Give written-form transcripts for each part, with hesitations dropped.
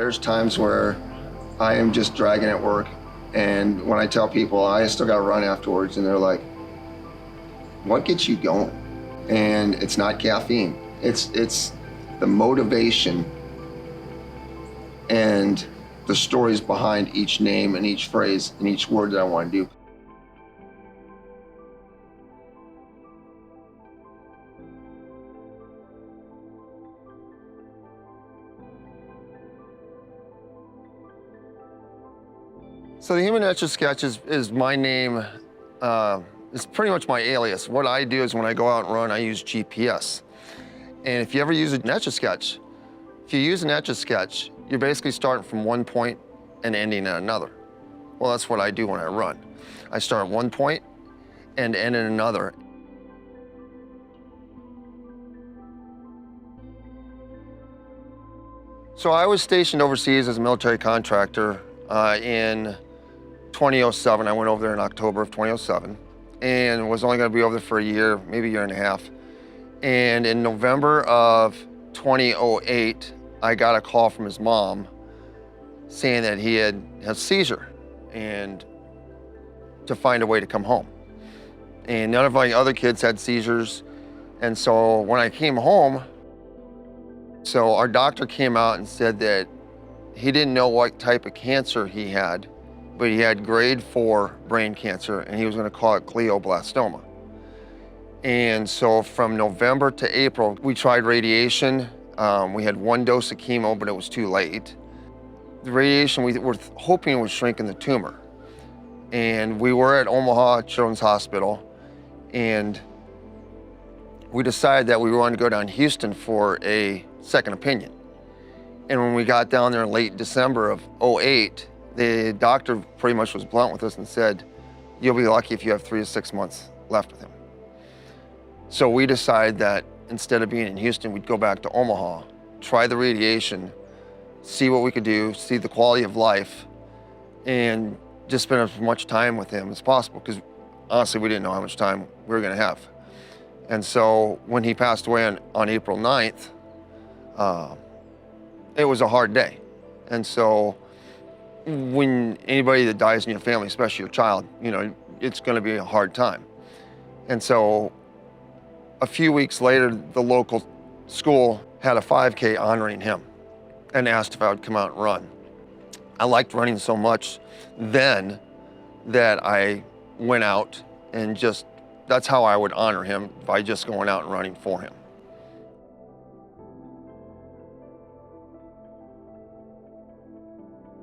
There's times where I am just dragging at work, and when I tell people I still got to run afterwards, and they're like, what gets you going? And it's not caffeine. It's the motivation and the stories behind each name and each phrase and each word that I want to do. So the human Etch-A-Sketch is my name. It's pretty much my alias. What I do is when I go out and run, I use GPS. And if you ever use an Etch-A-Sketch, if you use an Etch-A-Sketch, you're basically starting from one point and ending at another. Well, that's what I do when I run. I start at one point and end at another. So I was stationed overseas as a military contractor in 2007. I went over there in October of 2007 and was only going to be over there for a year, maybe a year and a half. And in November of 2008, I got a call from his mom saying that he had a seizure and to find a way to come home. And none of my other kids had seizures. And so when I came home, so our doctor came out and said that he didn't know what type of cancer he had, but he had grade 4 brain cancer, and he was going to call it glioblastoma. And so from November to April, we tried radiation. We had 1 dose of chemo, but it was too late. The radiation, we were hoping was shrinking the tumor. And we were at Omaha Children's Hospital, and we decided that we wanted to go down to Houston for a second opinion. And when we got down there in late December of 2008, the doctor pretty much was blunt with us and said, you'll be lucky if you have 3 to 6 months left with him. So we decided that instead of being in Houston, we'd go back to Omaha, try the radiation, see what we could do, see the quality of life, and just spend as much time with him as possible, because honestly, we didn't know how much time we were gonna have. And so when he passed away on April 9th, it was a hard day. And so when anybody that dies in your family, especially your child, you know, it's gonna be a hard time. And so a few weeks later, the local school had a 5K honoring him and asked if I would come out and run. I liked running so much then that I went out and just, that's how I would honor him, by just going out and running for him.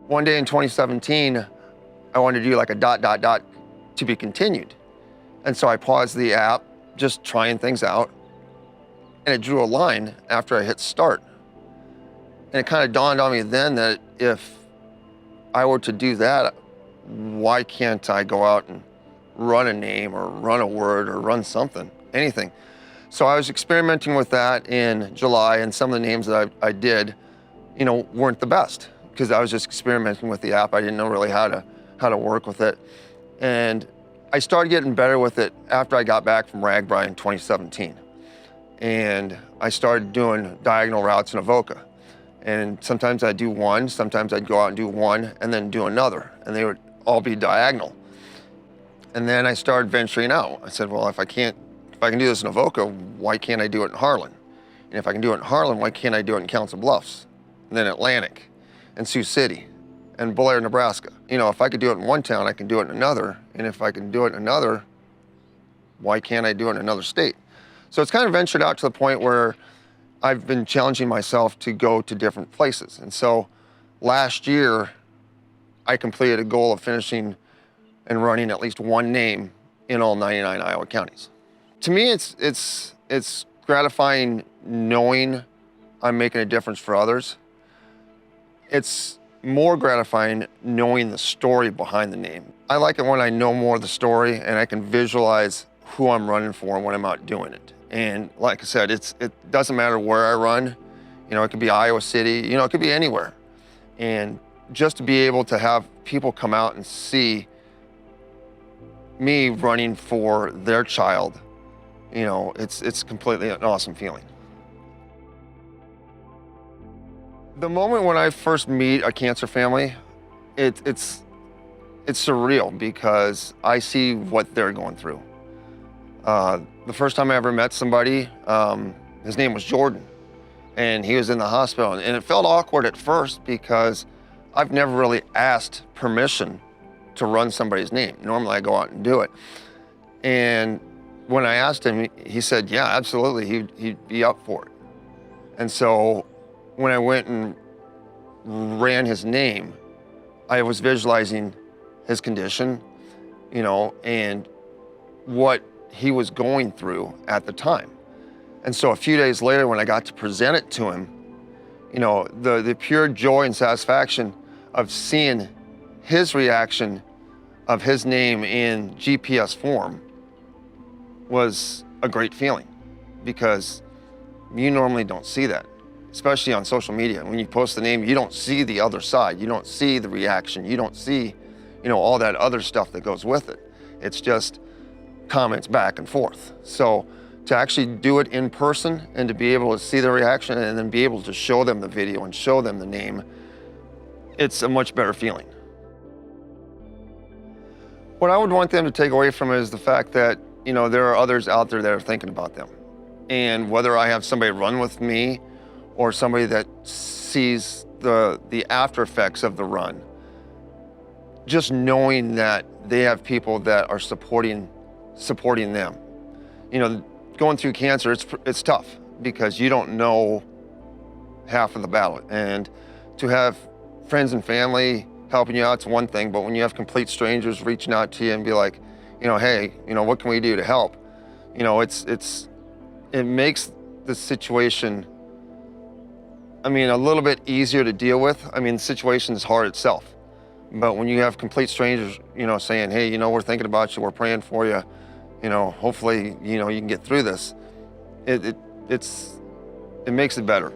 One day in 2017, I wanted to do like a ... to be continued. And so I paused the app, just trying things out, and it drew a line after I hit start. And it kind of dawned on me then that if I were to do that, why can't I go out and run a name or run a word or run something, anything? So I was experimenting with that in July, and some of the names that I did, you know, weren't the best, because I was just experimenting with the app. I didn't know really how to work with it. And I started getting better with it after I got back from Ragbri in 2017. And I started doing diagonal routes in Avoca. And sometimes I'd do one, sometimes I'd go out and do one and then do another, and they would all be diagonal. And then I started venturing out. I said, well, if I can do this in Avoca, why can't I do it in Harlan? And if I can do it in Harlan, why can't I do it in Council Bluffs? And then Atlantic, and Sioux City, and Blair, Nebraska. You know, if I could do it in one town, I can do it in another. And if I can do it in another, why can't I do it in another state? So it's kind of ventured out to the point where I've been challenging myself to go to different places. And so last year, I completed a goal of finishing and running at least one name in all 99 Iowa counties. To me, it's gratifying knowing I'm making a difference for others. It's more gratifying knowing the story behind the name. I like it when I know more of the story and I can visualize who I'm running for when I'm out doing it. And like I said, it doesn't matter where I run. You know, it could be Iowa City, you know, it could be anywhere. And just to be able to have people come out and see me running for their child, you know, it's completely an awesome feeling. The moment when I first meet a cancer family, it's surreal because I see what they're going through. The first time I ever met somebody, his name was Jordan, and he was in the hospital. And it felt awkward at first because I've never really asked permission to run somebody's name. Normally I go out and do it. And when I asked him, he said, yeah, absolutely, he'd be up for it. And so when I went and ran his name, I was visualizing his condition, you know, and what he was going through at the time. And so a few days later, when I got to present it to him, you know, the pure joy and satisfaction of seeing his reaction of his name in GPS form was a great feeling, because you normally don't see that, especially on social media. When you post the name, you don't see the other side. You don't see the reaction. You don't see, you know, all that other stuff that goes with it. It's just comments back and forth. So to actually do it in person and to be able to see the reaction and then be able to show them the video and show them the name, it's a much better feeling. What I would want them to take away from it is the fact that, you know, there are others out there that are thinking about them. And whether I have somebody run with me or somebody that sees the after effects of the run, just knowing that they have people that are supporting them. You know, going through cancer, it's tough because you don't know half of the battle. And to have friends and family helping you out is one thing, but when you have complete strangers reaching out to you and be like, you know, hey, you know, what can we do to help? You know, it makes the situation, I mean, a little bit easier to deal with. I mean, the situation is hard itself. But when you have complete strangers, you know, saying, hey, you know, we're thinking about you, we're praying for you, you know, hopefully, you know, you can get through this, it makes it better.